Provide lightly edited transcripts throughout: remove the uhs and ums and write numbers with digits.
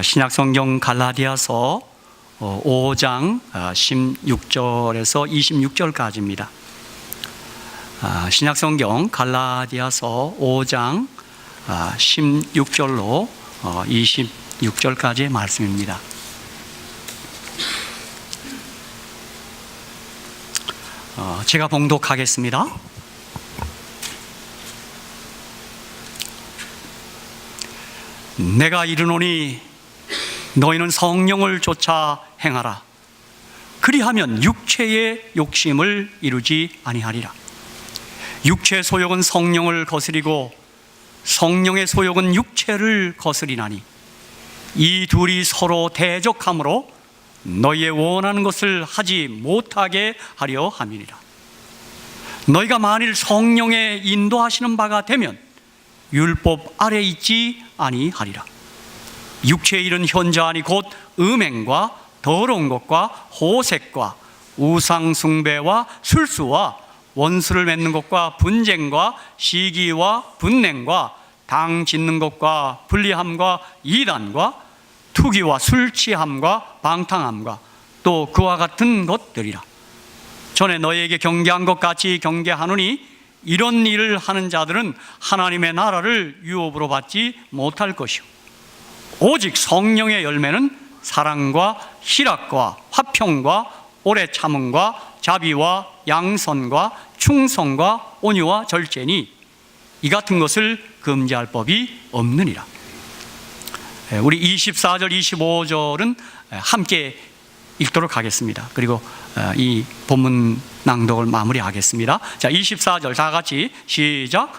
신약성경 갈라디아서 5장 16절에서 26절까지입니다. 신약성경 갈라디아서 5장 16절로 26절까지의 말씀입니다. 제가 봉독하겠습니다. 내가 이르노니 너희는 성령을 쫓아 행하라. 그리하면 육체의 욕심을 이루지 아니하리라. 육체의 소욕은 성령을 거스리고 성령의 소욕은 육체를 거스리나니 이 둘이 서로 대적하므로 너희의 원하는 것을 하지 못하게 하려 함이니라. 너희가 만일 성령의 인도하시는 바가 되면 율법 아래 있지 아니하리라. 육체의 일은 현저하니 곧 음행과 더러운 것과 호색과 우상 숭배와 술수와 원수를 맺는 것과 분쟁과 시기와 분냉과 당 짓는 것과 불리함과 이단과 투기와 술 취함과 방탕함과 또 그와 같은 것들이라. 전에 너희에게 경계한 것 같이 경계하노니 이런 일을 하는 자들은 하나님의 나라를 유업으로 받지 못할 것이요 오직 성령의 열매는 사랑과 희락과 화평과 오래 참음과 자비와 양선과 충성과 온유와 절제니 이 같은 것을 금지할 법이 없느니라. 우리 24절 25절은 함께 읽도록 하겠습니다. 그리고 이 본문 낭독을 마무리하겠습니다. 자, 24절 다 같이 시작.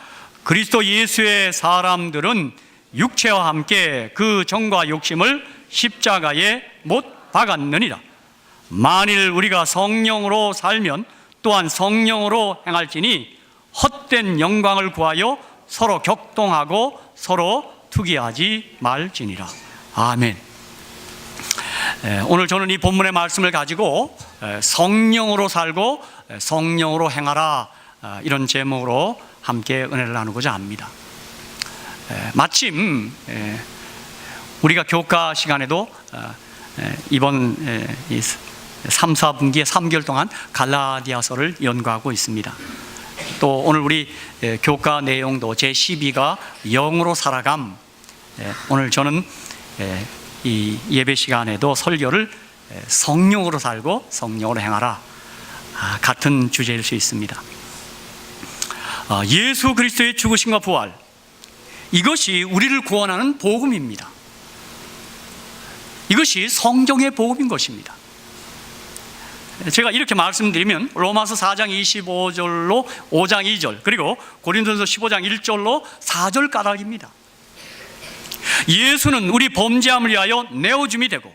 그리스도 예수의 사람들은 육체와 함께 그 정과 욕심을 십자가에 못 박았느니라. 만일 우리가 성령으로 살면 또한 성령으로 행할지니 헛된 영광을 구하여 서로 격동하고 서로 투기하지 말지니라. 아멘. 오늘 저는 이 본문의 말씀을 가지고 성령으로 살고 성령으로 행하라, 이런 제목으로 함께 은혜를 나누고자 합니다. 마침 우리가 교과 시간에도 이번 3, 4분기에 3개월 동안 갈라디아서를 연구하고 있습니다. 또 오늘 우리 교과 내용도 제12가 영으로 살아감. 오늘 저는 이 예배 시간에도 설교를 성령으로 살고 성령으로 행하라, 같은 주제일 수 있습니다. 예수 그리스도의 죽으심과 부활, 이것이 우리를 구원하는 복음입니다. 이것이 성경의 복음인 것입니다. 제가 이렇게 말씀드리면 로마서 4장 25절로 5장 2절, 그리고 고린도전서 15장 1절로 4절 까닭입니다. 예수는 우리 범죄함을 위하여 내어줌이 되고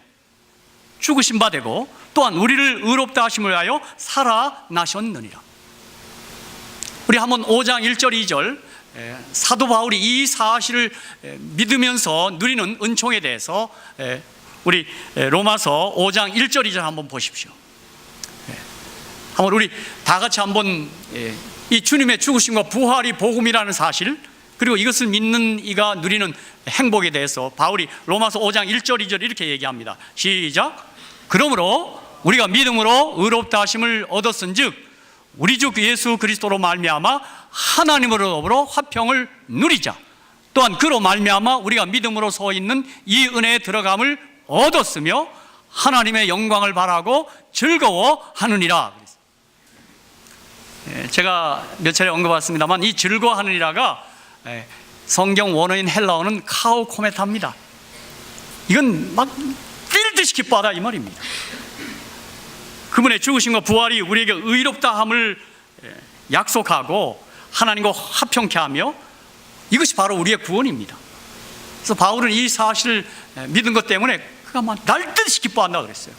죽으신 바 되고 또한 우리를 의롭다 하심을 위하여 살아나셨느니라. 우리 한번 5장 1절 2절 사도 바울이 이 사실을 믿으면서 누리는 은총에 대해서 우리 로마서 5장 1절 2절 한번 보십시오. 한번 우리 다 같이 한번 이 주님의 죽으심과 부활이 복음이라는 사실, 그리고 이것을 믿는 이가 누리는 행복에 대해서 바울이 로마서 5장 1절 2절 이렇게 얘기합니다. 시작. 그러므로 우리가 믿음으로 의롭다 하심을 얻었은즉 우리 주 예수 그리스도로 말미암아 하나님으로 더불어 화평을 누리자. 또한 그로 말미암아 우리가 믿음으로 서 있는 이 은혜에 들어감을 얻었으며 하나님의 영광을 바라고 즐거워하느니라. 제가 몇 차례 언급했습니다만 이 즐거워하느니라가 성경 원어인 헬라어는 카오코메타입니다. 이건 막 뛸 듯이 기뻐하다 이 말입니다. 그분의 죽으심과 부활이 우리에게 의롭다함을 약속하고 하나님과 화평케 하며 이것이 바로 우리의 구원입니다. 그래서 바울은 이 사실을 믿은 것 때문에 그가 막 날듯이 기뻐한다 그랬어요.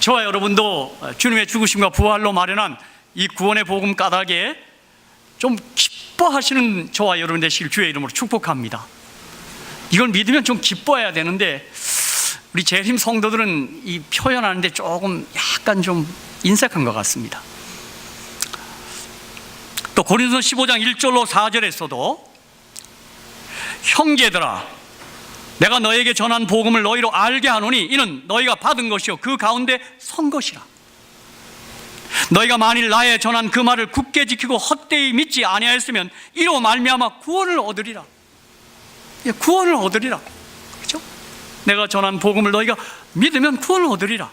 저와 여러분도 주님의 죽으심과 부활로 마련한 이 구원의 복음 까닭에 좀 기뻐하시는 저와 여러분 되시길 주의 이름으로 축복합니다. 이걸 믿으면 좀 기뻐해야 되는데 우리 재림 성도들은 이 표현하는데 조금 약간 좀 인색한 것 같습니다. 또 고린도서 15장 1절로 4절에서도 형제들아 내가 너에게 전한 복음을 너희로 알게 하노니 이는 너희가 받은 것이요 그 가운데 선 것이라. 너희가 만일 나의 전한 그 말을 굳게 지키고 헛되이 믿지 아니하였으면 이로 말미암아 구원을 얻으리라. 구원을 얻으리라. 그렇죠? 내가 전한 복음을 너희가 믿으면 구원을 얻으리라.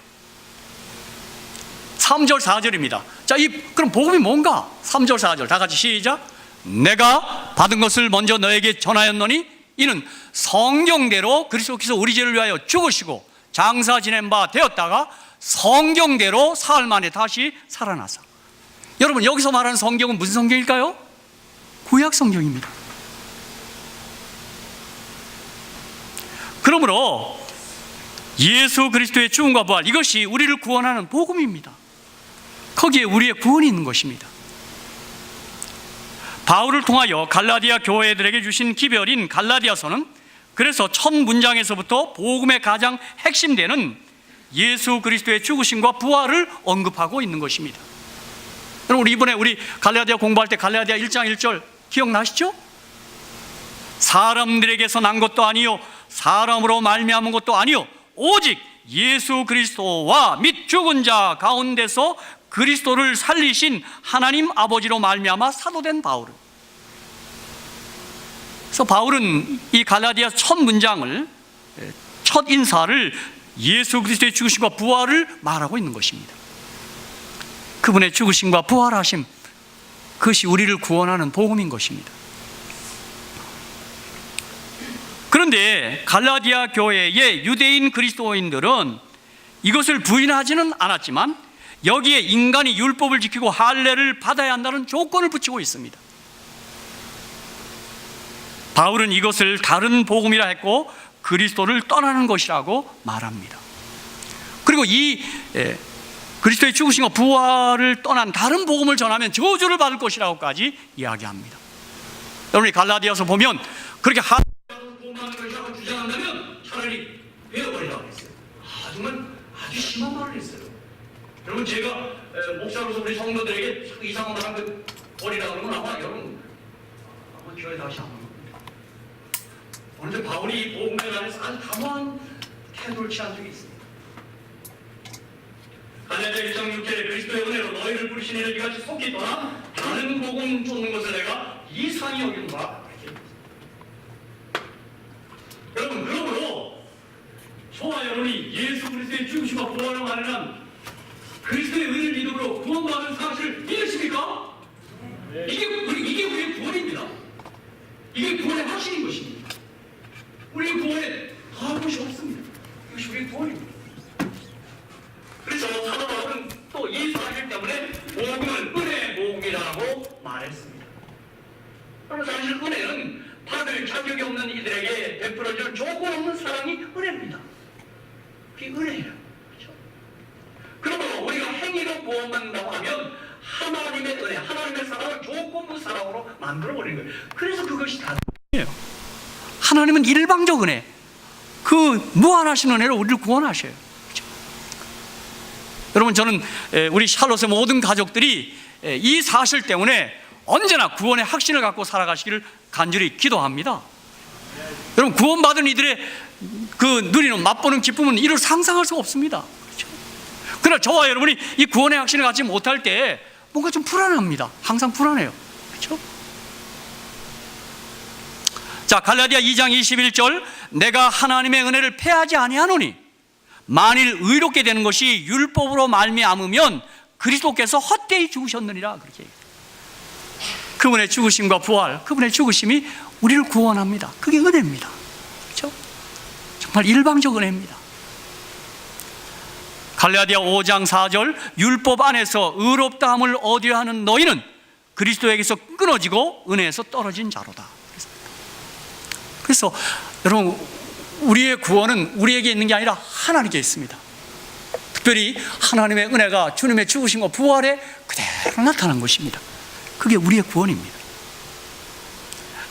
3절 4절입니다. 자, 그럼 복음이 뭔가? 3절 4절 다 같이 시작. 내가 받은 것을 먼저 너에게 전하였노니 이는 성경대로 그리스도께서 우리 죄를 위하여 죽으시고 장사 지낸 바 되었다가 성경대로 사흘 만에 다시 살아나서. 여러분, 여기서 말하는 성경은 무슨 성경일까요? 구약 성경입니다. 그러므로 예수 그리스도의 죽음과 부활, 이것이 우리를 구원하는 복음입니다. 거기에 우리의 구원이 있는 것입니다. 바울을 통하여 갈라디아 교회들에게 주신 기별인 갈라디아서는 그래서 첫 문장에서부터 복음의 가장 핵심되는 예수 그리스도의 죽으심과 부활을 언급하고 있는 것입니다. 여러분, 이번에 우리 갈라디아 공부할 때 갈라디아 1장 1절 기억나시죠? 사람들에게서 난 것도 아니요 사람으로 말미암은 것도 아니요 오직 예수 그리스도와 및 죽은 자 가운데서 그리스도를 살리신 하나님 아버지로 말미암아 사도된 바울은. 그래서 바울은 이 갈라디아 첫 문장을, 첫 인사를 예수 그리스도의 죽으심과 부활을 말하고 있는 것입니다. 그분의 죽으심과 부활하심, 그것이 우리를 구원하는 복음인 것입니다. 그런데 갈라디아 교회의 유대인 그리스도인들은 이것을 부인하지는 않았지만 여기에 인간이 율법을 지키고 할례를 받아야 한다는 조건을 붙이고 있습니다. 바울은 이것을 다른 복음이라 했고 그리스도를 떠나는 것이라고 말합니다. 그리고 이 그리스도의 죽으심과 부활을 떠난 다른 복음을 전하면 저주를 받을 것이라고까지 이야기합니다. 여러분이 갈라디아서 보면 그렇게 복음하는 것이라고 주장한다면 차라리 베어버리라고 했어요. 정말 아주 심한 말을 했어요. 여러분, 제가 목사로서 우리 성도들에게 이상한 말 한 그 버리라고 하는 건 아마 여러분 한번 교회 다시 한번 봅니다. 오늘 바울이 복음에 관해서 아주 담화한 태도를 취한 적이 있습니다. 갈라디아 1장 6절에 그리스도의 은혜로 너희를 부르신 이를 이같이 속히 떠나 다른 복음 쫓는 것을 내가 이상히 여긴다. 여러분, 그러므로 저와 여러분이 예수 그리스도의 죽으심과 부활을 말하는 그리스도의 은혜를 믿음으로 구원받은 사실을 믿으십니까? 네. 이게 우리의 구원입니다. 이게 구원의 확신인 것입니다. 우리의 구원에 더할 것이 없습니다. 이것이 우리의 구원입니다. 그래서 사도 바울은 또 이 사실 때문에 복음은 은혜의 복음이라고 말했습니다. 그러나 사실 은혜는 받을 자격이 없는 이들에게 베풀어주는 조건 없는 사랑이 은혜입니다. 그게 은혜예요. 그렇죠? 그러므로 우리가 행위로 구원받는다고 하면 하나님의 은혜, 하나님의 사랑을 조건부 사랑으로 만들어버리는 거예요. 그래서 그것이 다 은혜예요. 하나님은 일방적 은혜, 그 무한하신 은혜로 우리를 구원하셔요. 그렇죠? 여러분, 저는 우리 샬롯의 모든 가족들이 이 사실 때문에 언제나 구원의 확신을 갖고 살아가시기를 간절히 기도합니다. 여러분, 구원받은 이들의 그 누리는 맛보는 기쁨은 이를 상상할 수가 없습니다. 그렇죠? 그러나 저와 여러분이 이 구원의 확신을 갖지 못할 때 뭔가 좀 불안합니다. 항상 불안해요. 그렇죠? 자, 갈라디아 2장 21절, 내가 하나님의 은혜를 패하지 아니하노니 만일 의롭게 되는 것이 율법으로 말미암으면 그리스도께서 헛되이 죽으셨느니라. 그렇게 그분의 죽으심과 부활, 그분의 죽으심이 우리를 구원합니다. 그게 은혜입니다. 그렇죠? 정말 일방적 은혜입니다. 갈라디아 5장 4절, 율법 안에서 의롭다함을 얻어야 하는 너희는 그리스도에게서 끊어지고 은혜에서 떨어진 자로다. 그래서 여러분, 우리의 구원은 우리에게 있는 게 아니라 하나님께 있습니다. 특별히 하나님의 은혜가 주님의 죽으심과 부활에 그대로 나타난 것입니다. 그게 우리의 구원입니다.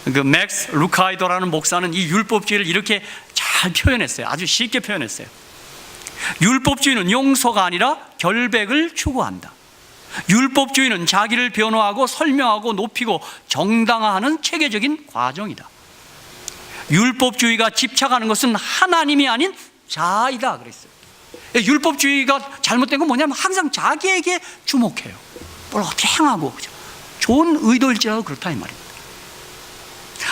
그 맥스 루카이도라는 목사는 이 율법주의를 이렇게 잘 표현했어요. 아주 쉽게 표현했어요. 율법주의는 용서가 아니라 결백을 추구한다. 율법주의는 자기를 변호하고 설명하고 높이고 정당화하는 체계적인 과정이다. 율법주의가 집착하는 것은 하나님이 아닌 자이다 그랬어요. 율법주의가 잘못된 건 뭐냐면 항상 자기에게 주목해요. 뭘 어떻게 행하고, 그죠? 좋은 의도일지라도 그렇다 이 말입니다.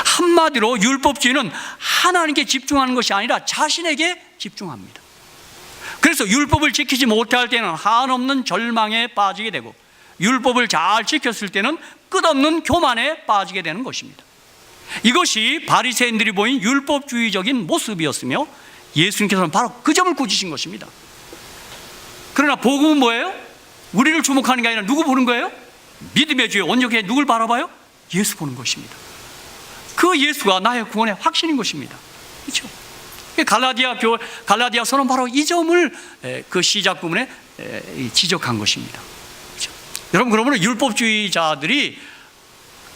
한마디로 율법주의는 하나님께 집중하는 것이 아니라 자신에게 집중합니다. 그래서 율법을 지키지 못할 때는 한없는 절망에 빠지게 되고, 율법을 잘 지켰을 때는 끝없는 교만에 빠지게 되는 것입니다. 이것이 바리새인들이 보인 율법주의적인 모습이었으며 예수님께서는 바로 그 점을 꾸짖으신 것입니다. 그러나 복음은 뭐예요? 우리를 주목하는 게 아니라 누구 보는 거예요? 믿음의 주에 온전히 누굴 바라봐요? 예수 보는 것입니다. 그 예수가 나의 구원의 확신인 것입니다. 그렇죠? 갈라디아서는 바로 이 점을 그 시작 부분에 지적한 것입니다. 그렇죠? 여러분, 그러면 율법주의자들이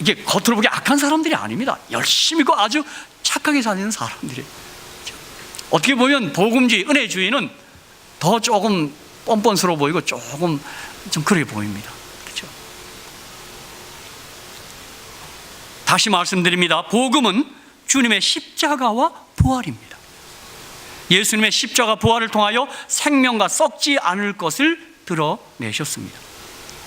이게 겉으로 보기 악한 사람들이 아닙니다. 열심히 고 아주 착하게 사는 사람들이에요. 그렇죠? 어떻게 보면 복음주의, 은혜주의는 더 조금 뻔뻔스러워 보이고 조금 좀 그래 보입니다. 그렇죠? 다시 말씀드립니다. 복음은 주님의 십자가와 부활입니다. 예수님의 십자가 부활을 통하여 생명과 썩지 않을 것을 드러내셨습니다.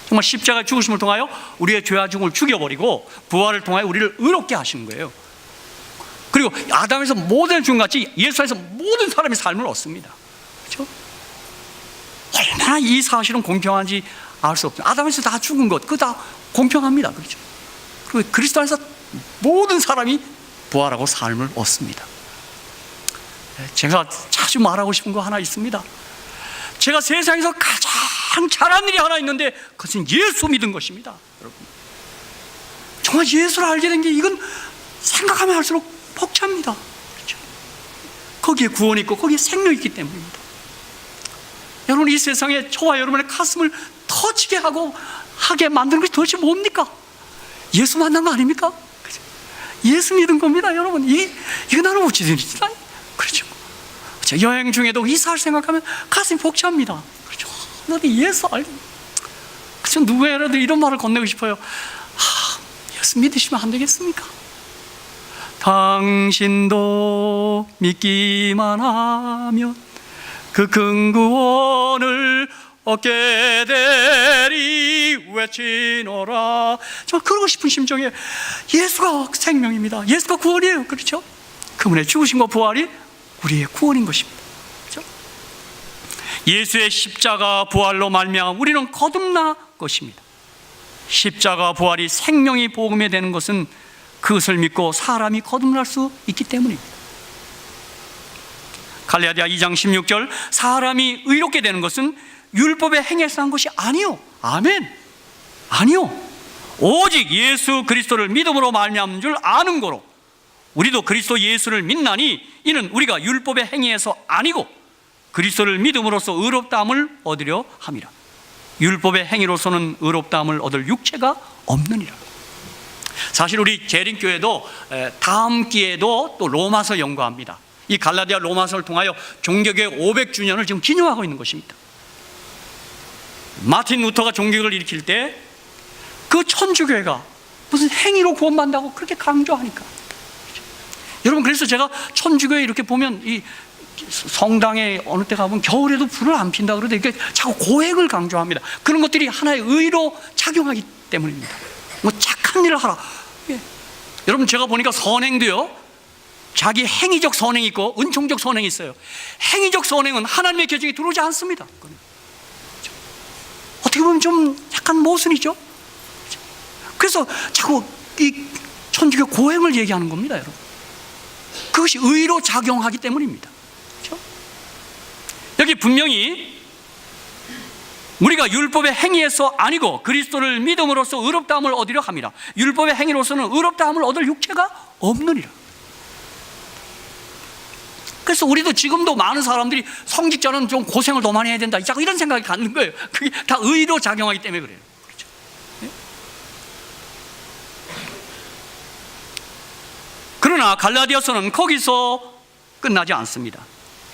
정말 십자가 죽으심을 통하여 우리의 죄와 죽음을 죽여버리고 부활을 통하여 우리를 의롭게 하시는 거예요. 그리고 아담에서 모든 죽음같이 예수 안에서 모든 사람의 삶을 얻습니다. 그렇죠? 얼마나 이 사실은 공평한지 알 수 없죠. 아담에서 다 죽은 것, 그거 다 공평합니다. 그렇죠? 그리고 그리스도 안에서 모든 사람이 부활하고 삶을 얻습니다. 제가 자주 말하고 싶은 거 하나 있습니다. 제가 세상에서 가장 잘한 일이 하나 있는데 그것은 예수 믿은 것입니다. 여러분, 정말 예수를 알게 된 게 이건 생각하면 할수록 벅찹니다. 그렇죠? 거기에 구원이 있고 거기에 생명이 있기 때문입니다. 여러분, 이 세상에 저와 여러분의 가슴을 터지게 하게 만드는 것이 도대체 뭡니까? 예수 만난 거 아닙니까? 그렇죠? 예수 믿은 겁니다. 여러분, 이거 나는 어찌 되는지. 그렇죠? 여행 중에도 이 사실 생각하면 가슴이 벅찹니다. 그렇죠? 너희 예수 알고, 그렇죠? 누구에라도 이런 말을 건네고 싶어요. 예수 믿으시면 안 되겠습니까? 당신도 믿기만 하면 그 큰 구원을 얻게 되리 외치노라. 정말 그러고 싶은 심정이에요. 예수가 생명입니다. 예수가 구원이에요. 그렇죠? 그분의 죽으심과 부활이 우리의 구원인 것입니다. 그렇죠? 예수의 십자가 부활로 말미암아 우리는 거듭나 것입니다. 십자가 부활이 생명이 복음이 되는 것은 그것을 믿고 사람이 거듭날 수 있기 때문입니다. 갈라디아 2장 16절, 사람이 의롭게 되는 것은 율법의 행위에서 한 것이 아니요. 아멘. 아니요. 오직 예수 그리스도를 믿음으로 말미암은 줄 아는 거로 우리도 그리스도 예수를 믿나니 이는 우리가 율법의 행위에서 아니고 그리스도를 믿음으로써 의롭다함을 얻으려 함이라. 율법의 행위로서는 의롭다함을 얻을 육체가 없느니라. 사실 우리 재림교회도 다음 기회에도 또 로마서 연구합니다. 이 갈라디아 로마서를 통하여 종교개혁 500주년을 지금 기념하고 있는 것입니다. 마틴 루터가 종교개혁을 일으킬 때 그 천주교회가 무슨 행위로 구원받는다고 그렇게 강조하니까, 여러분, 그래서 제가 천주교회 이렇게 보면 이 성당에 어느 때 가보면 겨울에도 불을 안 핀다 그러는데 이게 자꾸 고행을 강조합니다. 그런 것들이 하나의 의로 작용하기 때문입니다. 뭐 착한 일을 하라. 예. 여러분, 제가 보니까 선행도요, 자기 행위적 선행이 있고 은총적 선행이 있어요. 행위적 선행은 하나님의 계정에 들어오지 않습니다. 그렇죠? 어떻게 보면 좀 약간 모순이죠. 그래서 자꾸 이 천주교 고행을 얘기하는 겁니다, 여러분. 그것이 의로 작용하기 때문입니다. 그렇죠? 여기 분명히 우리가 율법의 행위에서 아니고 그리스도를 믿음으로써 의롭다함을 얻으려 함이라. 율법의 행위로서는 의롭다함을 얻을 육체가 없느니라. 그래서 우리도 지금도 많은 사람들이 성직자는 좀 고생을 더 많이 해야 된다, 자꾸 이런 생각이 갖는 거예요. 그게 다 의로 작용하기 때문에 그래요. 그렇죠? 네? 그러나 갈라디아서는 거기서 끝나지 않습니다.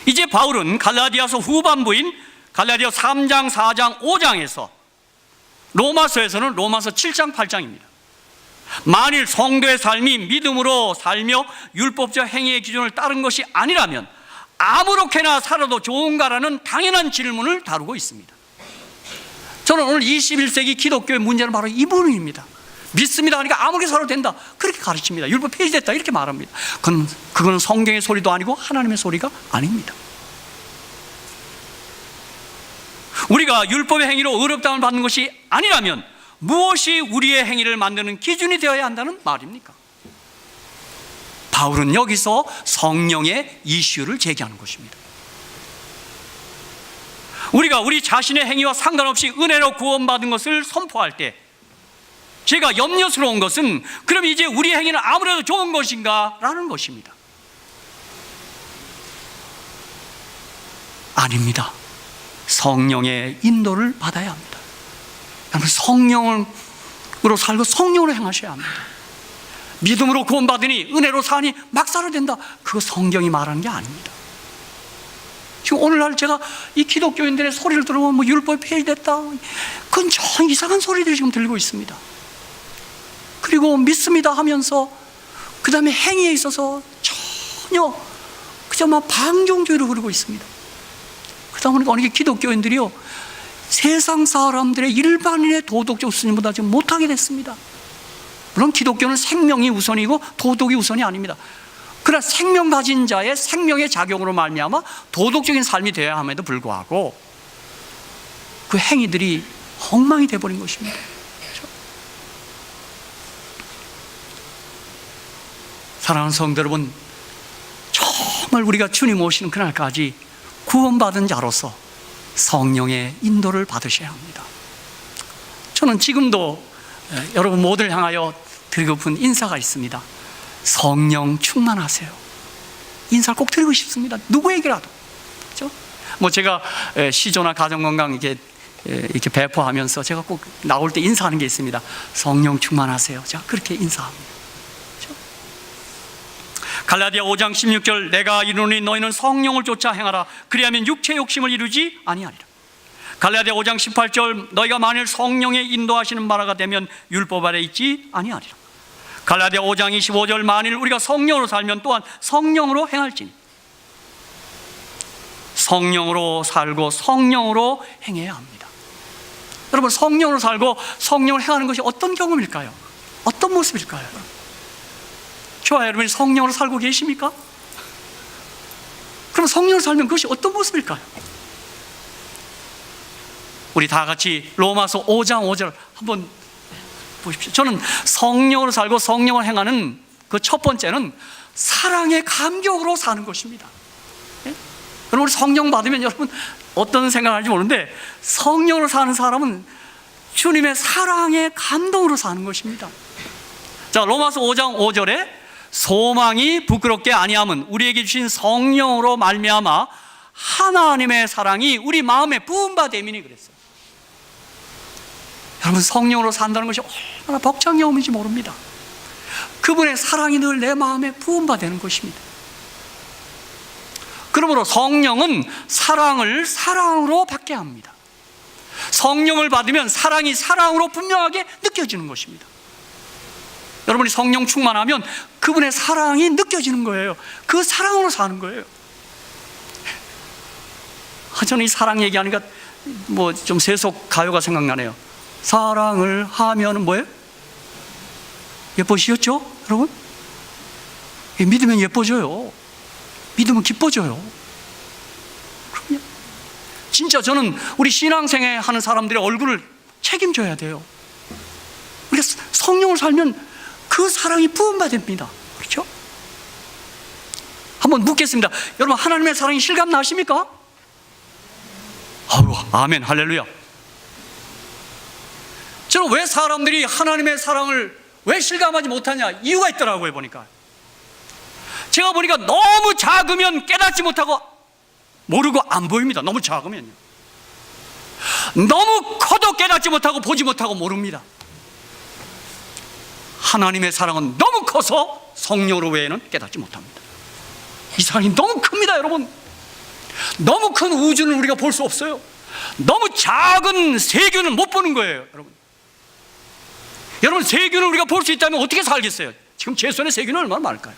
이제 바울은 갈라디아서 후반부인 갈라디아 3장, 4장, 5장에서 로마서에서는 로마서 7장, 8장입니다. 만일 성도의 삶이 믿음으로 살며 율법적 행위의 기준을 따른 것이 아니라면 아무렇게나 살아도 좋은가라는 당연한 질문을 다루고 있습니다. 저는 오늘 21세기 기독교의 문제는 바로 이 부분입니다. 믿습니다 하니까 아무리 살아도 된다, 그렇게 가르칩니다. 율법 폐지됐다, 이렇게 말합니다. 그건 성경의 소리도 아니고 하나님의 소리가 아닙니다. 우리가 율법의 행위로 의롭다함을 받는 것이 아니라면 무엇이 우리의 행위를 만드는 기준이 되어야 한다는 말입니까? 바울은 여기서 성령의 이슈를 제기하는 것입니다. 우리가 우리 자신의 행위와 상관없이 은혜로 구원받은 것을 선포할 때 제가 염려스러운 것은, 그럼 이제 우리 행위는 아무래도 좋은 것인가? 라는 것입니다. 아닙니다. 성령의 인도를 받아야 합니다. 성령으로 살고 성령으로 행하셔야 합니다. 믿음으로 구원받으니 은혜로 사니 막 살아야 된다, 그거 성경이 말하는 게 아닙니다. 지금 오늘날 제가 이 기독교인들의 소리를 들어보면 뭐 율법이 폐지됐다, 그건 전 이상한 소리들이 지금 들리고 있습니다. 그리고 믿습니다 하면서 그 다음에 행위에 있어서 전혀 그저 막 방종주의로 흐르고 있습니다. 그러다 보니까 어느 기독교인들이요, 세상 사람들의 일반인의 도덕적 수준보다 지금 못하게 됐습니다. 물론 기독교는 생명이 우선이고 도덕이 우선이 아닙니다. 그러나 생명 가진 자의 생명의 작용으로 말미암아 도덕적인 삶이 되어야 함에도 불구하고 그 행위들이 엉망이 되어버린 것입니다. 그렇죠? 사랑하는 성도 여러분, 정말 우리가 주님 오시는 그날까지 구원받은 자로서 성령의 인도를 받으셔야 합니다. 저는 지금도 여러분 모두를 향하여 드리고픈 인사가 있습니다. 성령 충만하세요. 인사를 꼭 드리고 싶습니다. 누구에게라도. 그렇죠? 뭐 제가 시조나 가정건강 이렇게 배포하면서 제가 꼭 나올 때 인사하는 게 있습니다. 성령 충만하세요. 제가 그렇게 인사합니다. 그렇죠? 갈라디아 5장 16절, 내가 이르노니 너희는 성령을 쫓아 행하라. 그리하면 육체의 욕심을 이루지 아니하리라. 갈라디아 5장 18절, 너희가 만일 성령의 인도하시는 바라가 되면 율법 아래 있지 아니하리라. 갈라디아 5장 25절, 만일 우리가 성령으로 살면 또한 성령으로 행할지니. 성령으로 살고 성령으로 행해야 합니다. 여러분, 성령으로 살고 성령을 행하는 것이 어떤 경험일까요? 어떤 모습일까요? 좋아요. 여러분이 성령으로 살고 계십니까? 그럼 성령으로 살면 그것이 어떤 모습일까요? 우리 다 같이 로마서 5장 5절 한번 보십시오. 저는 성령으로 살고 성령을 행하는 그 첫 번째는 사랑의 감격으로 사는 것입니다. 예? 여러분, 우리 성령 받으면 여러분 어떤 생각을 할지 모르는데, 성령으로 사는 사람은 주님의 사랑의 감동으로 사는 것입니다. 자, 로마서 5장 5절에 소망이 부끄럽게 아니함은 우리에게 주신 성령으로 말미암아 하나님의 사랑이 우리 마음에 부은 바 됨이니 그랬어요. 여러분, 성령으로 산다는 것이 얼마나 벅찬 경험인지 모릅니다. 그분의 사랑이 늘 내 마음에 부은 바 되는 것입니다. 그러므로 성령은 사랑을 사랑으로 받게 합니다. 성령을 받으면 사랑이 사랑으로 분명하게 느껴지는 것입니다. 여러분이 성령 충만하면 그분의 사랑이 느껴지는 거예요. 그 사랑으로 사는 거예요. 저는 이 사랑 얘기하니까 뭐 좀 세속 가요가 생각나네요. 사랑을 하면 뭐예요? 예뻐지셨죠? 여러분? 믿으면 예뻐져요. 믿으면 기뻐져요. 그럼요. 진짜 저는 우리 신앙생활 하는 사람들의 얼굴을 책임져야 돼요. 우리가 성령을 살면 그 사랑이 부음받습니다. 그렇죠? 한번 묻겠습니다. 여러분, 하나님의 사랑이 실감 나십니까? 아유, 아멘, 할렐루야. 저는 왜 사람들이 하나님의 사랑을 왜 실감하지 못하냐, 이유가 있더라고요. 보니까 제가 보니까 너무 작으면 깨닫지 못하고 모르고 안 보입니다. 너무 작으면요. 너무 커도 깨닫지 못하고 보지 못하고 모릅니다. 하나님의 사랑은 너무 커서 성령으로 외에는 깨닫지 못합니다. 이 사랑이 너무 큽니다. 여러분, 너무 큰 우주는 우리가 볼 수 없어요. 너무 작은 세계는 못 보는 거예요. 여러분, 여러분, 세균을 우리가 볼 수 있다면 어떻게 살겠어요? 지금 제 손에 세균은 얼마나 많을까요?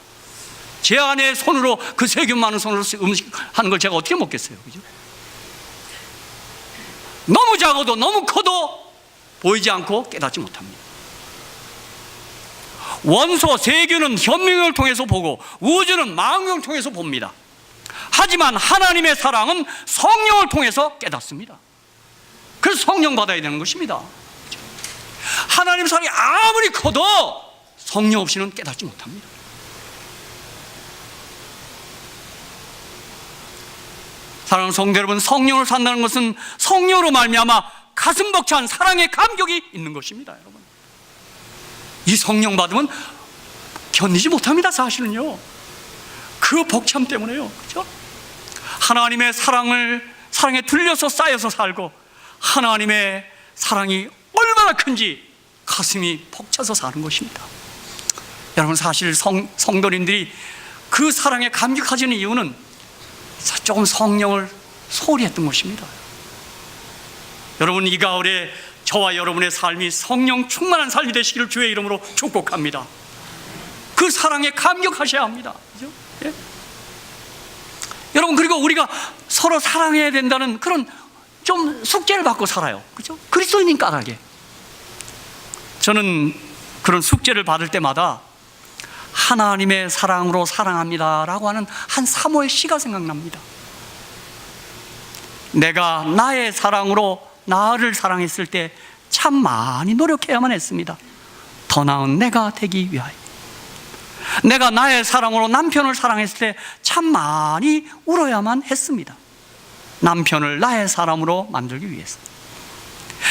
제 안에 손으로, 그 세균 많은 손으로 음식 하는 걸 제가 어떻게 먹겠어요? 그죠? 너무 작아도 너무 커도 보이지 않고 깨닫지 못합니다. 원소, 세균은 현미경을 통해서 보고 우주는 망원경을 통해서 봅니다. 하지만 하나님의 사랑은 성령을 통해서 깨닫습니다. 그래서 성령 받아야 되는 것입니다. 하나님 사랑이 아무리 커도 성령 없이는 깨닫지 못합니다. 사랑하는 성도 여러분, 성령으로 산다는 것은 성령으로 말미암아 가슴 벅찬 사랑의 감격이 있는 것입니다. 여러분, 이 성령 받으면 견디지 못합니다. 사실은요, 그 벅참 때문에요. 그렇죠? 하나님의 사랑에 들려서 쌓여서 살고, 하나님의 사랑이 얼마나 큰지 가슴이 벅차서 사는 것입니다. 여러분, 사실 성도님들이 그 사랑에 감격하시는 이유는 조금 성령을 소홀히 했던 것입니다. 여러분, 이 가을에 저와 여러분의 삶이 성령 충만한 삶이 되시기를 주의 이름으로 축복합니다. 그 사랑에 감격하셔야 합니다. 그렇죠? 예? 여러분, 그리고 우리가 서로 사랑해야 된다는 그런 좀 숙제를 받고 살아요. 그렇죠? 그리스도인인 까닭에. 저는 그런 숙제를 받을 때마다 하나님의 사랑으로 사랑합니다라고 하는 한 사모의 시가 생각납니다. 내가 나의 사랑으로 나를 사랑했을 때 참 많이 노력해야만 했습니다. 더 나은 내가 되기 위하여. 내가 나의 사랑으로 남편을 사랑했을 때 참 많이 울어야만 했습니다. 남편을 나의 사람으로 만들기 위해서.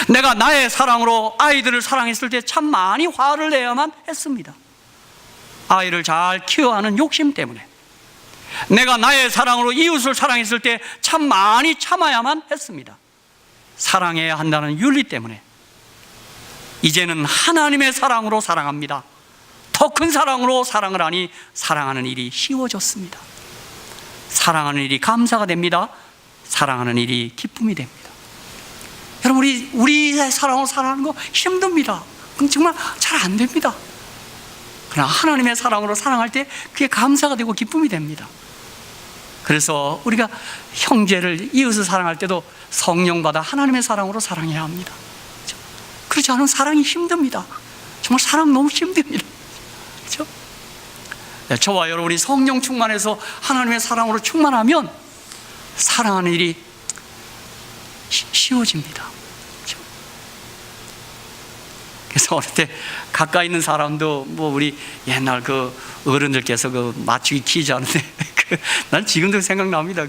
내가 나의 사랑으로 아이들을 사랑했을 때 참 많이 화를 내야만 했습니다. 아이를 잘 키워야 하는 욕심 때문에. 내가 나의 사랑으로 이웃을 사랑했을 때 참 많이 참아야만 했습니다. 사랑해야 한다는 윤리 때문에. 이제는 하나님의 사랑으로 사랑합니다. 더 큰 사랑으로 사랑을 하니 사랑하는 일이 쉬워졌습니다. 사랑하는 일이 감사가 됩니다. 사랑하는 일이 기쁨이 됩니다. 여러분, 우리의 사랑으로 사랑하는 거 힘듭니다. 그럼 정말 잘 안 됩니다. 그러나 하나님의 사랑으로 사랑할 때 그게 감사가 되고 기쁨이 됩니다. 그래서 우리가 형제를, 이웃을 사랑할 때도 성령받아 하나님의 사랑으로 사랑해야 합니다. 그렇지 않으면 사랑이 힘듭니다. 정말 사랑 너무 힘듭니다. 그렇죠? 저와 여러분이 성령 충만해서 하나님의 사랑으로 충만하면 사랑하는 일이 쉬워집니다. 그렇죠? 그래서 어릴 때 가까이 있는 사람도 뭐 우리 옛날 그 어른들께서 그 맞추기 퀴즈 하는데 난 지금도 생각납니다.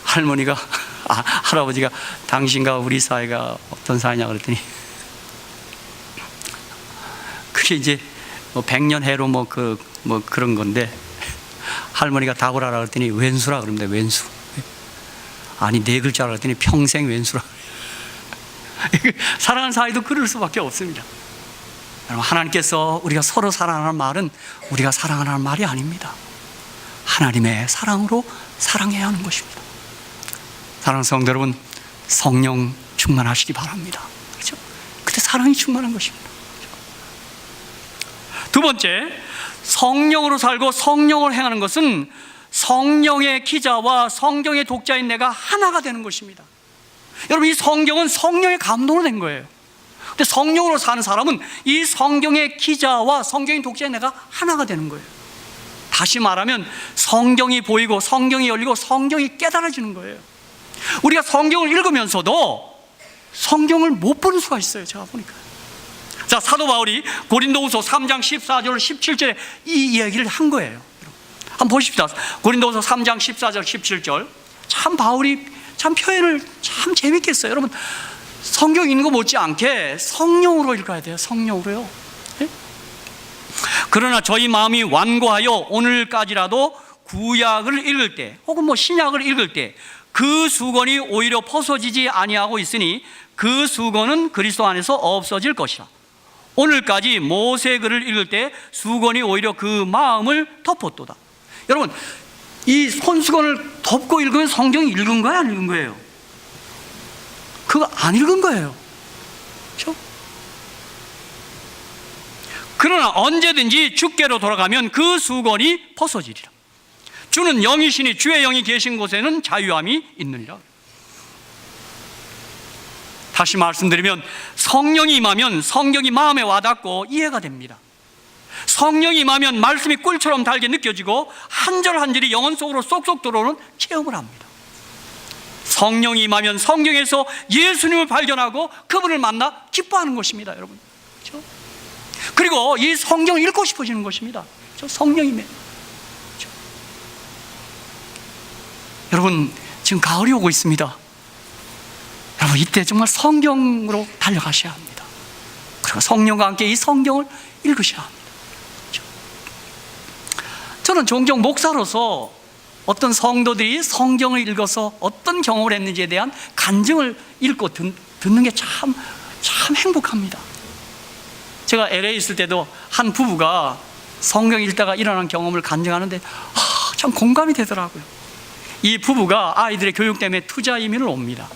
할머니가 할아버지가 당신과 우리 사이가 어떤 사이냐 그랬더니 그게 이제 뭐 100년 해로 뭐 그런 건데, 할머니가 답을 하라 그랬더니 왼수라 그럽니다. 왼수. 아니, 4글자라 그랬더니 평생 왼수라. 사랑하는 사이도 그럴 수밖에 없습니다. 여러분, 하나님께서 우리가 서로 사랑하는 말은 우리가 사랑하는 말이 아닙니다. 하나님의 사랑으로 사랑해야 하는 것입니다. 사랑하는 성도 여러분, 성령 충만하시기 바랍니다. 그렇죠? 그때 사랑이 충만한 것입니다. 두 번째, 성령으로 살고 성령을 행하는 것은 성령의 기자와 성경의 독자인 내가 하나가 되는 것입니다. 여러분, 이 성경은 성령의 감동으로 된 거예요. 근데 성령으로 사는 사람은 이 성경의 기자와 성경의 독자인 내가 하나가 되는 거예요. 다시 말하면 성경이 보이고 성경이 열리고 성경이 깨달아지는 거예요. 우리가 성경을 읽으면서도 성경을 못 보는 수가 있어요. 제가 보니까. 자, 사도 바울이 고린도후서 3장 14절 17절에 이 이야기를 한 거예요. 한번 보십시다. 고린도후서 3장 14절 17절. 참 바울이 참 표현을 참 재밌게 했어요. 여러분, 성경 읽는 거 못지않게 성령으로 읽어야 돼요. 성령으로요. 네? 그러나 저희 마음이 완고하여 오늘까지라도 구약을 읽을 때 혹은 뭐 신약을 읽을 때 그 수건이 오히려 벗어지지 아니하고 있으니 그 수건은 그리스도 안에서 없어질 것이라. 오늘까지 모세 글을 읽을 때 수건이 오히려 그 마음을 덮었도다. 여러분, 이 손수건을 덮고 읽으면 성경이 읽은 거야, 안 읽은 거예요? 그거 안 읽은 거예요. 그렇죠? 그러나 언제든지 주께로 돌아가면 그 수건이 벗어지리라. 주는 영이시니 주의 영이 계신 곳에는 자유함이 있느니라. 다시 말씀드리면 성령이 임하면 성경이 마음에 와닿고 이해가 됩니다. 성령이 임하면 말씀이 꿀처럼 달게 느껴지고 한 절 한 절이 영혼 속으로 쏙쏙 들어오는 체험을 합니다. 성령이 임하면 성경에서 예수님을 발견하고 그분을 만나 기뻐하는 것입니다, 여러분. 그렇죠? 그리고 이 성경을 읽고 싶어지는 것입니다. 그렇죠? 성령이면. 그렇죠? 여러분, 지금 가을이 오고 있습니다. 여러분, 이때 정말 성경으로 달려가셔야 합니다. 그리고 성령과 함께 이 성경을 읽으셔야 합니다. 그렇죠? 저는 종종 목사로서 어떤 성도들이 성경을 읽어서 어떤 경험을 했는지에 대한 간증을 읽고 듣는 게 참 행복합니다. 제가 LA에 있을 때도 한 부부가 성경 읽다가 일어난 경험을 간증하는데 참 공감이 되더라고요. 이 부부가 아이들의 교육 때문에 투자 이민을 옵니다.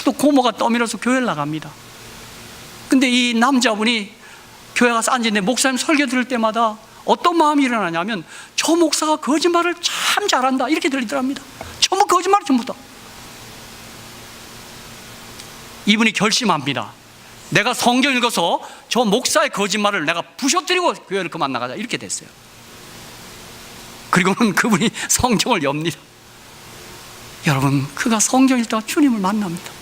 또 고모가 떠밀어서 교회를 나갑니다. 근데 이 남자분이 교회 가서 앉았는데 목사님 설교 들을 때마다 어떤 마음이 일어나냐면 저 목사가 거짓말을 참 잘한다 이렇게 들리더랍니다. 전부 거짓말, 전부 다. 이분이 결심합니다. 내가 성경 읽어서 저 목사의 거짓말을 내가 부셔뜨리고 교회를 그만 나가자 이렇게 됐어요. 그리고는 그분이 성경을 엽니다. 여러분, 그가 성경 읽다가 주님을 만납니다.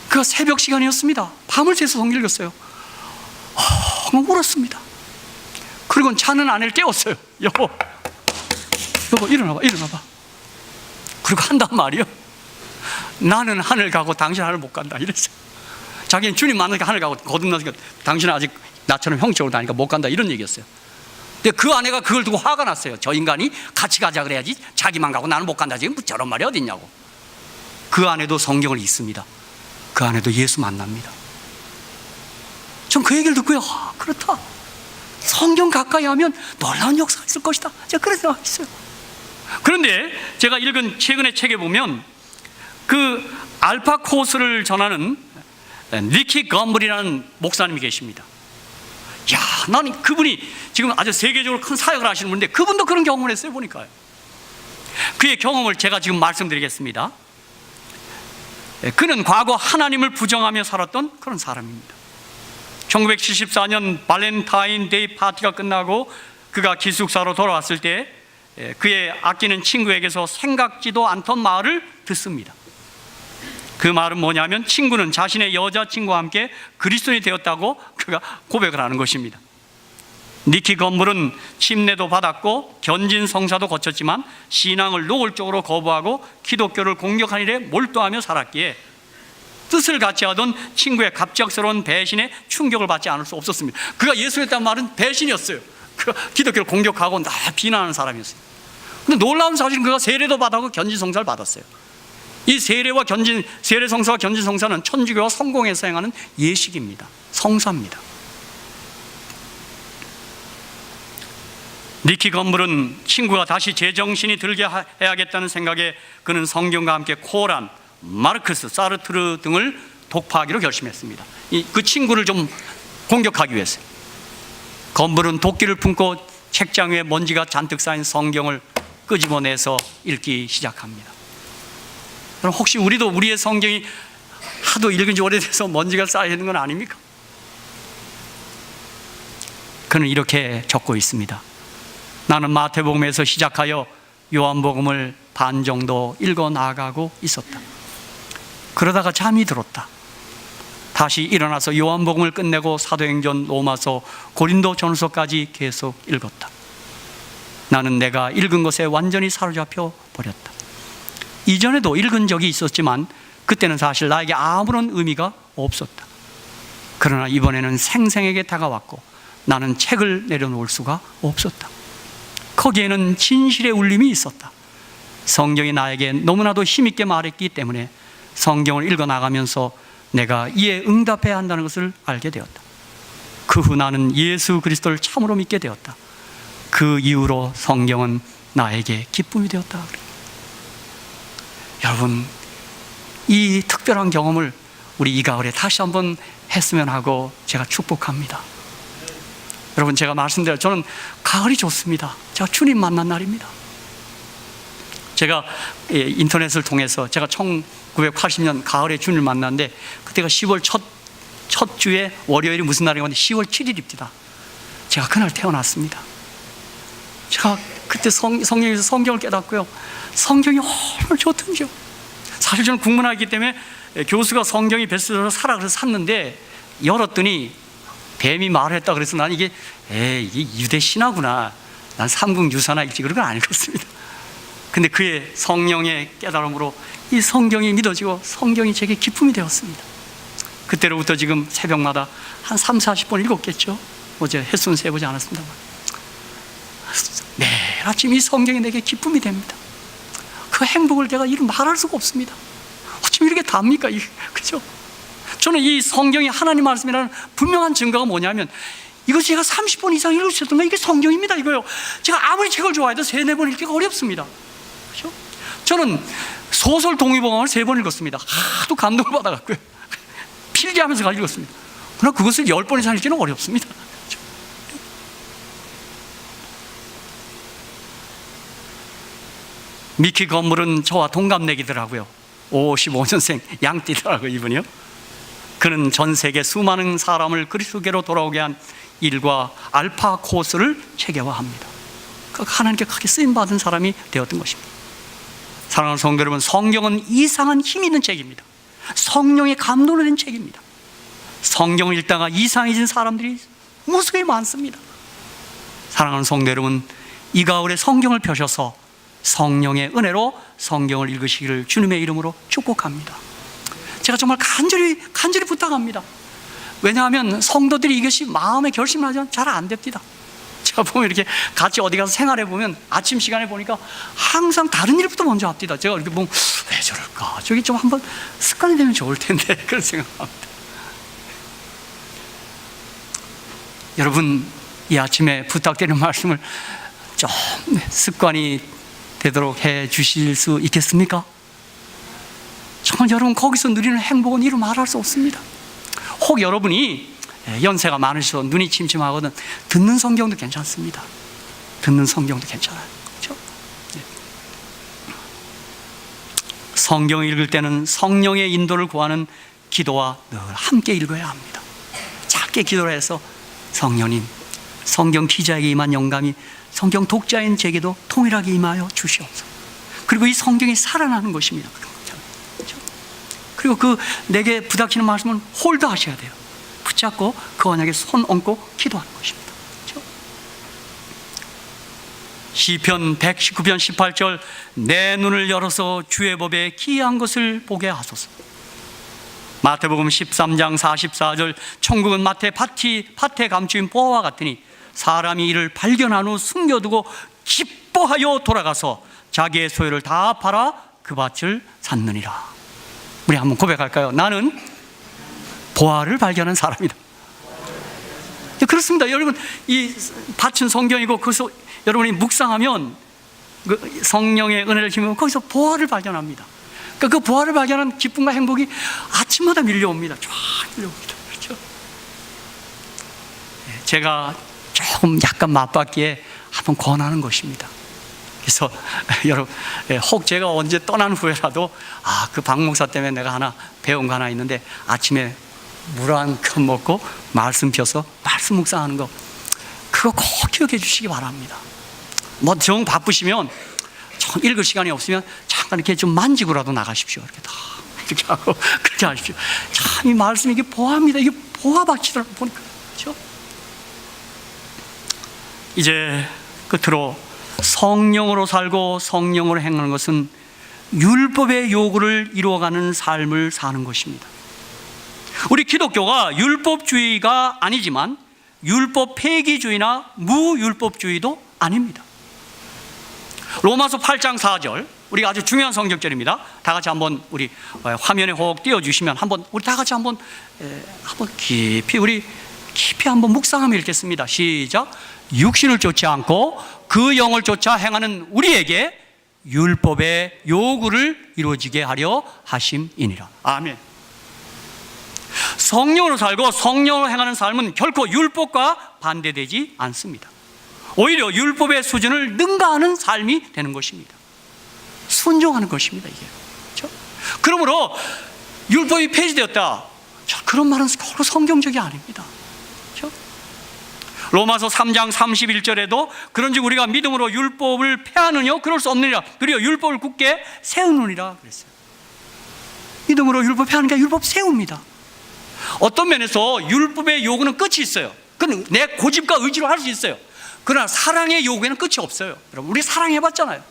그가 새벽 시간이었습니다. 밤을 새서 성경 읽었어요. 울었습니다. 그리고 자는 아내를 깨웠어요. 여보 일어나봐. 그리고 한단 말이요. 나는 하늘 가고 당신 하늘 못 간다 이랬어요. 자기는 주님 만나니까 하늘 가고 거듭나니까 당신은 아직 나처럼 형식으로 다니까 못 간다 이런 얘기였어요. 근데 그 아내가 그걸 두고 화가 났어요. 저 인간이 같이 가자 그래야지 자기만 가고 나는 못 간다 지금 저런 말이 어디 있냐고. 그 아내도 성경을 읽습니다. 그 아내도 예수 만납니다. 전 그 얘기를 듣고요, 그렇다, 성경 가까이 하면 놀라운 역사가 있을 것이다, 제가 그런 생각이 있어요. 그런데 제가 읽은 최근의 책에 보면 그 알파 코스를 전하는 니키 검블이라는 목사님이 계십니다. 야, 나는 그분이 지금 아주 세계적으로 큰 사역을 하시는 분인데 그분도 그런 경험을 했어요. 보니까요. 그의 경험을 제가 지금 말씀드리겠습니다. 그는 과거 하나님을 부정하며 살았던 그런 사람입니다. 1974년 발렌타인데이 파티가 끝나고 그가 기숙사로 돌아왔을 때 그의 아끼는 친구에게서 생각지도 않던 말을 듣습니다. 그 말은 뭐냐면 친구는 자신의 여자친구와 함께 그리스도인이 되었다고 그가 고백을 하는 것입니다. 니키 건물은 침례도 받았고 견진 성사도 거쳤지만 신앙을 노골적으로 거부하고 기독교를 공격한 일에 몰두하며 살았기에 뜻을 같이 하던 친구의 갑작스러운 배신에 충격을 받지 않을 수 없었습니다. 그가 예수였다는 말은 배신이었어요. 그가 기독교를 공격하고 나 비난하는 사람이었어요. 근데 놀라운 사실은 그가 세례도 받았고 견진 성사를 받았어요. 이 세례 성사와 견진 성사는 천주교와 성공에서 행하는 예식입니다. 성사입니다. 니키 건물은 친구가 다시 제정신이 들게 해야겠다는 생각에 그는 성경과 함께 코란, 마르크스, 사르트르 등을 독파하기로 결심했습니다. 그 친구를 좀 공격하기 위해서. 건물은 도끼를 품고 책장 위에 먼지가 잔뜩 쌓인 성경을 끄집어내서 읽기 시작합니다. 그럼 혹시 우리도 우리의 성경이 하도 읽은 지 오래돼서 먼지가 쌓여 있는 건 아닙니까? 그는 이렇게 적고 있습니다. 나는 마태복음에서 시작하여 요한복음을 반 정도 읽어 나가고 있었다. 그러다가 잠이 들었다. 다시 일어나서 요한복음을 끝내고 사도행전, 로마서, 고린도전서까지 계속 읽었다. 나는 내가 읽은 것에 완전히 사로잡혀 버렸다. 이전에도 읽은 적이 있었지만 그때는 사실 나에게 아무런 의미가 없었다. 그러나 이번에는 생생하게 다가왔고 나는 책을 내려놓을 수가 없었다. 거기에는 진실의 울림이 있었다. 성경이 나에게 너무나도 힘있게 말했기 때문에 성경을 읽어나가면서 내가 이에 응답해야 한다는 것을 알게 되었다. 그 후 나는 예수 그리스도를 참으로 믿게 되었다. 그 이후로 성경은 나에게 기쁨이 되었다. 여러분, 이 특별한 경험을 우리 이 가을에 다시 한번 했으면 하고 제가 축복합니다. 여러분, 제가 말씀드려 저는 가을이 좋습니다. 제가 주님 만난 날입니다. 제가 인터넷을 통해서 제가 1980년 가을에 주님을 만났는데 그때가 10월 첫 주에 월요일이 무슨 날이었는데 10월 7일입니다. 제가 그날 태어났습니다. 제가 그때 성경에서 성경을 깨닫고요, 성경이 얼마나 좋던지요. 사실 저는 국문학이기 때문에 교수가 성경이 베스트셀러 사라 그래서 샀는데 열었더니 뱀이 말을 했다 그래서 난 이게 유대 신화구나, 난 삼국 유사나 읽지 그런 건 안 읽었습니다. 근데 그의 성령의 깨달음으로 이 성경이 믿어지고 성경이 제게 기쁨이 되었습니다. 그때로부터 지금 새벽마다 한 30-40번 읽었겠죠. 어제 횟수는 세보지 않았습니다만 매일 아침 이 성경이 내게 기쁨이 됩니다. 그 행복을 내가 이루 말할 수가 없습니다. 어쩜 이렇게 답니까? 그죠? 저는 이 성경이 하나님 말씀이라는 분명한 증거가 뭐냐면, 이거 제가 30번 이상 읽으셨던 거 이게 성경입니다. 이거요. 제가 아무리 책을 좋아해도 3-4번 읽기가 어렵습니다. 그죠? 저는 소설 동의보감을 3번 읽었습니다. 하도 감동을 받아갖고요, 필기하면서 가 읽었습니다. 그러나 그것을 10번 이상 읽기는 어렵습니다. 그죠? 미키 건물은 저와 동갑내기더라고요. 55년생 양띠더라고요, 이분이요. 그는 전 세계 수많은 사람을 그리스도께로 돌아오게 한 일과 알파 코스를 체계화합니다. 하나님께 크게 쓰임받은 사람이 되었던 것입니다. 사랑하는 성도 여러분, 성경은 이상한 힘 있는 책입니다. 성령의 감동을 낸 책입니다. 성경을 읽다가 이상해진 사람들이 무수히 많습니다. 사랑하는 성도 여러분, 이 가을에 성경을 펴셔서 성령의 은혜로 성경을 읽으시기를 주님의 이름으로 축복합니다. 제가 정말 간절히 부탁합니다. 왜냐하면 성도들이 이것이 마음에 결심을 하지만 잘 안 됩니다. 제가 보면 이렇게 같이 어디 가서 생활해 보면 아침 시간에 보니까 항상 다른 일부터 먼저 합니다. 제가 이렇게 보면 왜 저럴까? 저기 좀 한번 습관이 되면 좋을 텐데 그런 생각합니다. 여러분, 이 아침에 부탁드리는 말씀을 좀 습관이 되도록 해 주실 수 있겠습니까? 정말 여러분, 거기서 누리는 행복은 이루 말할 수 없습니다. 혹 여러분이 연세가 많으셔서 눈이 침침하거든 듣는 성경도 괜찮습니다. 듣는 성경도 괜찮아요. 그렇죠? 네. 성경을 읽을 때는 성령의 인도를 구하는 기도와 늘 함께 읽어야 합니다. 작게 기도를 해서 성령님, 성경 기자에게 임한 영감이 성경 독자인 제게도 통일하게 임하여 주시옵소서. 그리고 이 성경이 살아나는 것입니다. 그렇죠? 그리고 그 내게 부닥치는 말씀은 홀드하셔야 돼요. 붙잡고 그 언약에 손 얹고 기도하는 것입니다. 그렇죠? 시편 119편 18절, 내 눈을 열어서 주의 법에 기이한 것을 보게 하소서. 마태복음 13장 44절, 천국은 마태 밭에 감추인 보화와 같으니 사람이 이를 발견한 후 숨겨두고 기뻐하여 돌아가서 자기의 소유를 다 팔아 그 밭을 샀느니라. 우리 한번 고백할까요? 나는 보화를 발견한 사람이다. 그렇습니다. 여러분, 이 밭은 성경이고 거기서 여러분이 묵상하면 그 성령의 은혜를 힘입으면 거기서 보화를 발견합니다. 그러니까 그 보화를 발견한 기쁨과 행복이 아침마다 밀려옵니다. 쫙 밀려옵니다. 그렇죠? 제가 조금 약간 맞받기에 한번 권하는 것입니다. 그래서 여러분, 혹 제가 언제 떠난 후에라도 그 박 목사 때문에 내가 하나 배운 거 하나 있는데, 아침에 물 한 컵 먹고 말씀 펴서 말씀 묵상하는 거, 그거 꼭 기억해 주시기 바랍니다. 뭐 정 바쁘시면 정 읽을 시간이 없으면 잠깐 이렇게 좀 만지고라도 나가십시오. 이렇게 다 이렇게 하고 그렇게 하십시오. 참 이 말씀이 이게 보화입니다. 이게 보화밭이더라고 보니까. 그렇죠? 이제 끝으로 성령으로 살고 성령으로 행하는 것은 율법의 요구를 이루어가는 삶을 사는 것입니다. 우리 기독교가 율법주의가 아니지만 율법 폐기주의나 무율법주의도 아닙니다. 로마서 8장 4절, 우리가 아주 중요한 성경절입니다. 다 같이 한번 우리 화면에 혹 띄워주시면 한번 우리 다 같이 한번 깊이 한번 묵상하며 읽겠습니다. 시작. 육신을 쫓지 않고 그 영을 쫓아 행하는 우리에게 율법의 요구를 이루어지게 하려 하심이니라. 아멘. 성령으로 살고 성령으로 행하는 삶은 결코 율법과 반대되지 않습니다. 오히려 율법의 수준을 능가하는 삶이 되는 것입니다. 순종하는 것입니다, 이게. 그렇죠? 그러므로 율법이 폐지되었다, 그런 말은 결코 성경적이 아닙니다. 그렇죠? 로마서 3장 31절에도 그런즉 우리가 믿음으로 율법을 폐하느냐 그럴 수 없느니라, 그리고 율법을 굳게 세우느니라 그랬어요. 믿음으로 율법 폐하는 게 율법 세웁니다. 어떤 면에서 율법의 요구는 끝이 있어요. 그건 내 고집과 의지로 할 수 있어요. 그러나 사랑의 요구에는 끝이 없어요. 여러분, 우리 사랑해봤잖아요.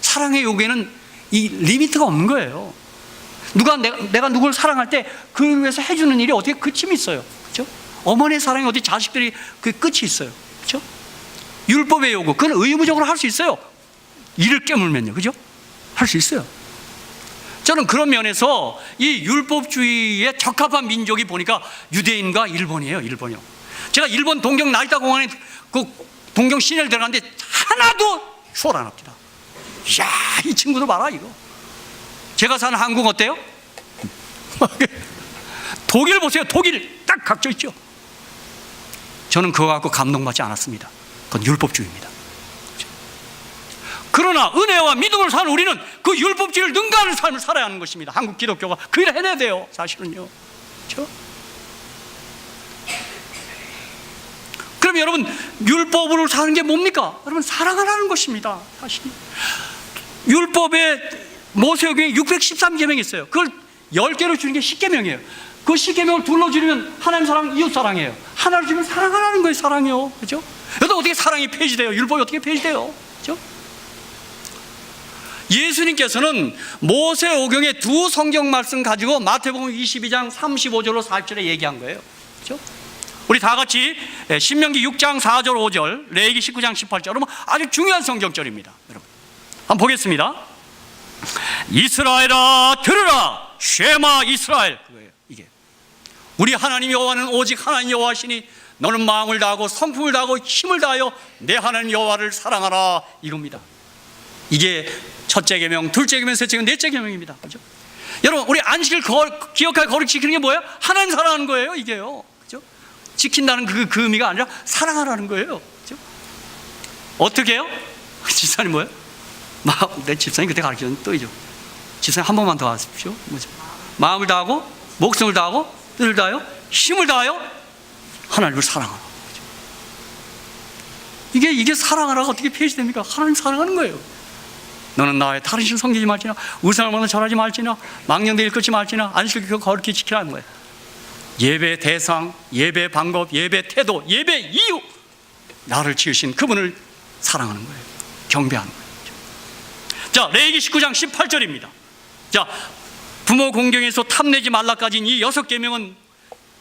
사랑의 요구에는 이 리미트가 없는 거예요. 내가 누구를 사랑할 때 그를 위해서 해주는 일이 어떻게 끝이 있어요. 그렇죠? 어머니의 사랑이 어디 자식들이 그 끝이 있어요. 그렇죠? 율법의 요구, 그건 의무적으로 할 수 있어요. 이를 깨물면요, 그죠? 할 수 있어요. 저는 그런 면에서 이 율법주의에 적합한 민족이 보니까 유대인과 일본이에요. 일본이요. 제가 일본 동경 나리타 공원에 그 동경 시내를 들어갔는데 하나도 추월 안 합니다. 이야, 이 친구들 봐라 이거. 제가 사는 한국 어때요? 독일 보세요. 독일 딱 각져 있죠. 저는 그거 갖고 감동받지 않았습니다. 그건 율법주의입니다. 그러나 은혜와 믿음을 사는 우리는 그 율법주의를 능가하는 삶을 살아야 하는 것입니다. 한국 기독교가 그 일을 해내야 돼요. 사실은요. 그렇죠? 그럼 여러분, 율법으로 사는 게 뭡니까? 여러분, 사랑하라는 것입니다. 사실 율법에 모세오경에 613계명이 있어요. 그걸 10개로 주는 게 10계명이에요. 그 10계명을 둘러 줄이면 하나님 사랑, 이웃 사랑이에요. 하나를 주면 사랑하라는 거예요. 사랑이요. 그렇죠? 여기서 어떻게 사랑이 폐지돼요? 율법이 어떻게 폐지돼요? 그렇죠? 예수님께서는 모세오경의 두 성경 말씀 가지고 마태복음 22장 35절로 40절에 얘기한 거예요. 그렇죠? 우리 다 같이 신명기 6장 4절 5절, 레위기 19장 18절, 여러분 아주 중요한 성경절입니다. 여러분 한번 보겠습니다. 이스라엘아 들으라, 쉐마 이스라엘. 그거예요. 이게 우리 하나님 여호와는 오직 하나님 여호와시니 너는 마음을 다하고 성품을 다하고 힘을 다하여 내 하나님 여호와를 사랑하라, 이겁니다. 이게 첫째 계명, 둘째 계명, 셋째 계명, 넷째 계명입니다. 그렇죠? 여러분, 우리 안식을 기억하고 거룩 지키는 게 뭐예요? 하나님 사랑하는 거예요. 이게요. 그렇죠? 지킨다는 그 의미가 아니라 사랑하라는 거예요. 그렇죠? 어떻게 해요? 집사님 뭐예요? 내 집사님 그때 가르치는 또이죠. 집사님 한 번만 더 하십시오. 뭐죠? 마음을 다하고 목숨을 다하고 뜻을 다하여 힘을 다하여 하나님을 사랑하라. 그렇죠? 이게 사랑하라가 어떻게 폐지됩니까? 하나님 사랑하는 거예요. 너는 나의 다른 신 섬기지 말지나, 우상을 먹는 절하지 말지나, 망령되이 일컫지 말지나, 안식을 거룩히 지키라는 거예요. 예배 대상, 예배 방법, 예배 태도, 예배 이유, 나를 지으신 그분을 사랑하는 거예요. 경배하는 거예요. 자, 레위기 19장 18절입니다. 자, 부모 공경에서 탐내지 말라까지는 이 6계명은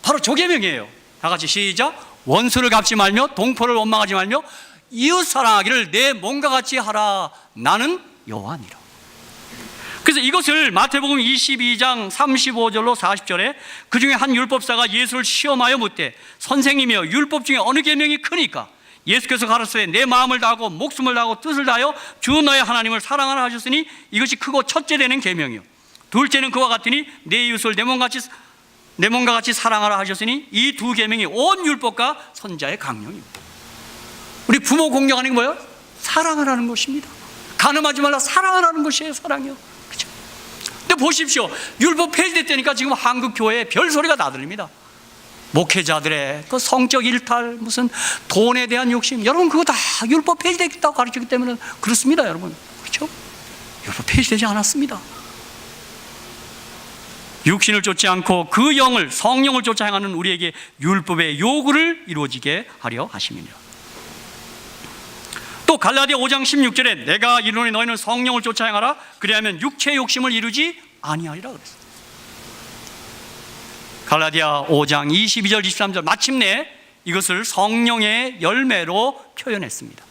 바로 저 계명이에요. 다 같이 시작. 원수를 갚지 말며 동포를 원망하지 말며 이웃 사랑하기를 내 몸과 같이 하라. 나는 여호와니라. 그래서 이것을 마태복음 22장 35절로 40절에 그 중에 한 율법사가 예수를 시험하여 묻되 선생님이여 율법 중에 어느 계명이 크니까? 예수께서 가르치되 내 마음을 다하고 목숨을 다하고 뜻을 다하여 주 너의 하나님을 사랑하라 하셨으니 이것이 크고 첫째 되는 계명이요 둘째는 그와 같으니 내 이웃을 내 몸과 같이 사랑하라 하셨으니 이 두 계명이 온 율법과 선자의 강령입니다. 우리 부모 공경하는 게 뭐예요? 사랑하라는 것입니다. 간음하지 말라, 사랑하라는 것이에요. 사랑이요. 그렇죠? 근데 보십시오. 율법 폐지됐다니까 지금 한국 교회에 별 소리가 나들립니다. 목회자들의 그 성적 일탈, 무슨 돈에 대한 욕심, 여러분 그거 다 율법 폐지됐다고 가르치기 때문에 그렇습니다. 여러분 그렇죠? 율법 폐지되지 않았습니다. 육신을 쫓지 않고 그 영을, 성령을 쫓아 행하는 우리에게 율법의 요구를 이루어지게 하려 하심이니라. 또 갈라디아 5장 16절에 내가 이르노니 너희는 성령을 쫓아 행하라 그리하면 육체의 욕심을 이루지 아니하리라 그랬어요. 갈라디아 5장 22절 23절 마침내 이것을 성령의 열매로 표현했습니다.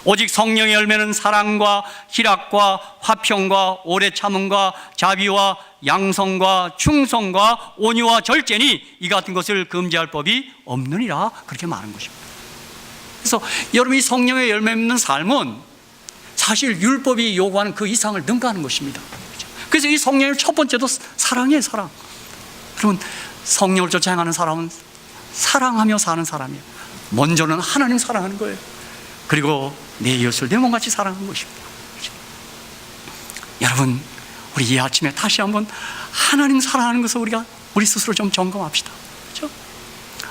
오직 성령의 열매는 사랑과 희락과 화평과 오래 참음과 자비와 양성과 충성과 온유와 절제니 이 같은 것을 금지할 법이 없느니라, 그렇게 말한 것입니다. 그래서 여러분이 성령의 열매 맺는 삶은 사실 율법이 요구하는 그 이상을 능가하는 것입니다. 그래서 이 성령의 첫 번째도 사랑이에요. 사랑. 여러분, 성령을 쫓아 행하는 사람은 사랑하며 사는 사람이에요. 먼저는 하나님 사랑하는 거예요. 그리고 내 이웃을 내 몸같이 사랑하는 것입니다. 그렇죠? 여러분, 우리 이 아침에 다시 한번 하나님 사랑하는 것을 우리 스스로 좀 점검합시다. 그렇죠?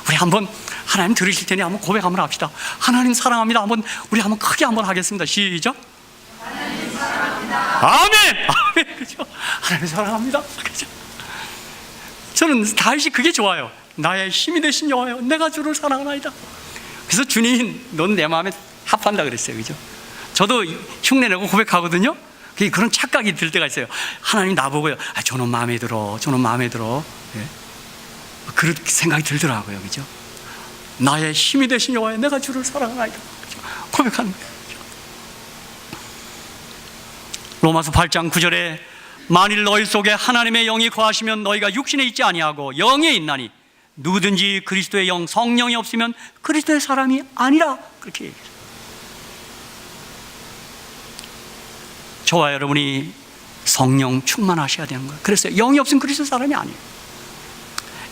우리 한번 하나님 들으실 테니 한번 고백 한번 합시다. 하나님 사랑합니다. 우리 한번 크게 한번 하겠습니다. 시작. 하나님 사랑합니다. 아멘. 아멘. 그렇죠? 하나님 사랑합니다. 그렇죠? 저는 다시 그게 좋아요. 나의 힘이 되신 여호와여, 내가 주를 사랑하나이다. 그래서 주님, 넌 내 마음에 합한다 그랬어요. 그죠? 저도 흉내내고 고백하거든요. 그런 착각이 들 때가 있어요. 하나님 나보고요, 저는 마음에 들어, 저는 마음에 들어. 예? 그런 생각이 들더라고요. 그죠? 나의 힘이 되신 여호와여, 내가 주를 사랑하나이다. 그죠? 고백하는 거예요. 그죠? 로마서 8장 9절에 만일 너희 속에 하나님의 영이 거하시면 너희가 육신에 있지 아니하고 영에 있나니 누구든지 그리스도의 영, 성령이 없으면 그리스도의 사람이 아니라. 그렇게 얘기해요. 저와 여러분이 성령 충만하셔야 되는 거예요. 그래서 영이 없으면 그리스도 사람이 아니에요.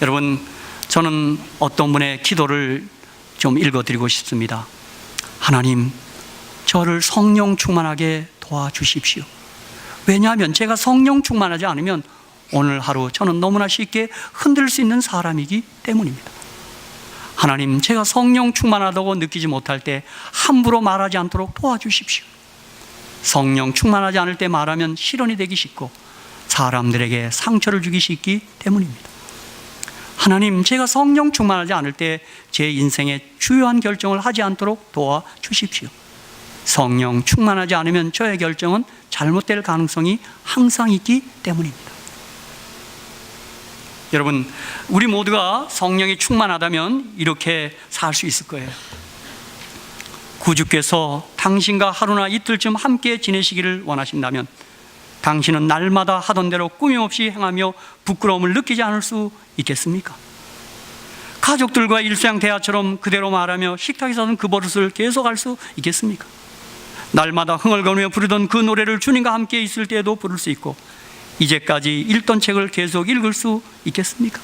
여러분, 저는 어떤 분의 기도를 좀 읽어드리고 싶습니다. 하나님, 저를 성령 충만하게 도와주십시오. 왜냐하면 제가 성령 충만하지 않으면 오늘 하루 저는 너무나 쉽게 흔들 수 있는 사람이기 때문입니다. 하나님, 제가 성령 충만하다고 느끼지 못할 때 함부로 말하지 않도록 도와주십시오. 성령 충만하지 않을 때 말하면 실언이 되기 쉽고 사람들에게 상처를 주기 쉽기 때문입니다. 하나님, 제가 성령 충만하지 않을 때 제 인생의 주요한 결정을 하지 않도록 도와주십시오. 성령 충만하지 않으면 저의 결정은 잘못될 가능성이 항상 있기 때문입니다. 여러분, 우리 모두가 성령이 충만하다면 이렇게 살 수 있을 거예요. 구주께서 당신과 하루나 이틀쯤 함께 지내시기를 원하신다면 당신은 날마다 하던 대로 꾸밈없이 행하며 부끄러움을 느끼지 않을 수 있겠습니까? 가족들과 일상 대화처럼 그대로 말하며 식탁에서는 그 버릇을 계속할 수 있겠습니까? 날마다 흥얼거리며 부르던 그 노래를 주님과 함께 있을 때에도 부를 수 있고 이제까지 읽던 책을 계속 읽을 수 있겠습니까?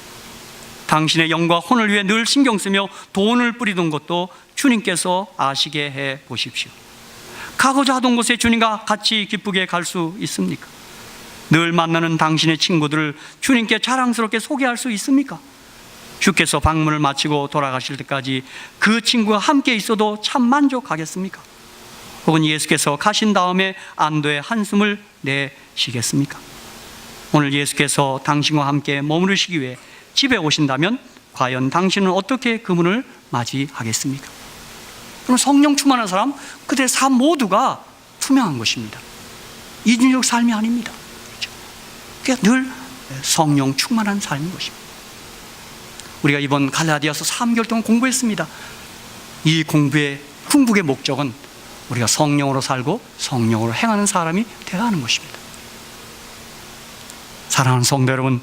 당신의 영과 혼을 위해 늘 신경 쓰며 돈을 뿌리던 것도 주님께서 아시게 해 보십시오. 가고자 하던 곳에 주님과 같이 기쁘게 갈 수 있습니까? 늘 만나는 당신의 친구들을 주님께 자랑스럽게 소개할 수 있습니까? 주께서 방문을 마치고 돌아가실 때까지 그 친구와 함께 있어도 참 만족하겠습니까? 혹은 예수께서 가신 다음에 안도의 한숨을 내쉬겠습니까? 오늘 예수께서 당신과 함께 머무르시기 위해 집에 오신다면 과연 당신은 어떻게 그분을 맞이하겠습니까? 그럼 성령 충만한 사람, 그들의 삶 모두가 투명한 것입니다. 이중적 삶이 아닙니다. 그렇죠? 그러니까 늘 성령 충만한 삶인 것입니다. 우리가 이번 갈라디아서 3개월 동안 공부했습니다. 이 공부의 궁극의 목적은 우리가 성령으로 살고 성령으로 행하는 사람이 되어야 하는 것입니다. 사랑하는 성도 여러분,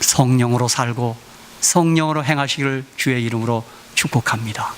성령으로 살고 성령으로 행하시기를 주의 이름으로 축복합니다.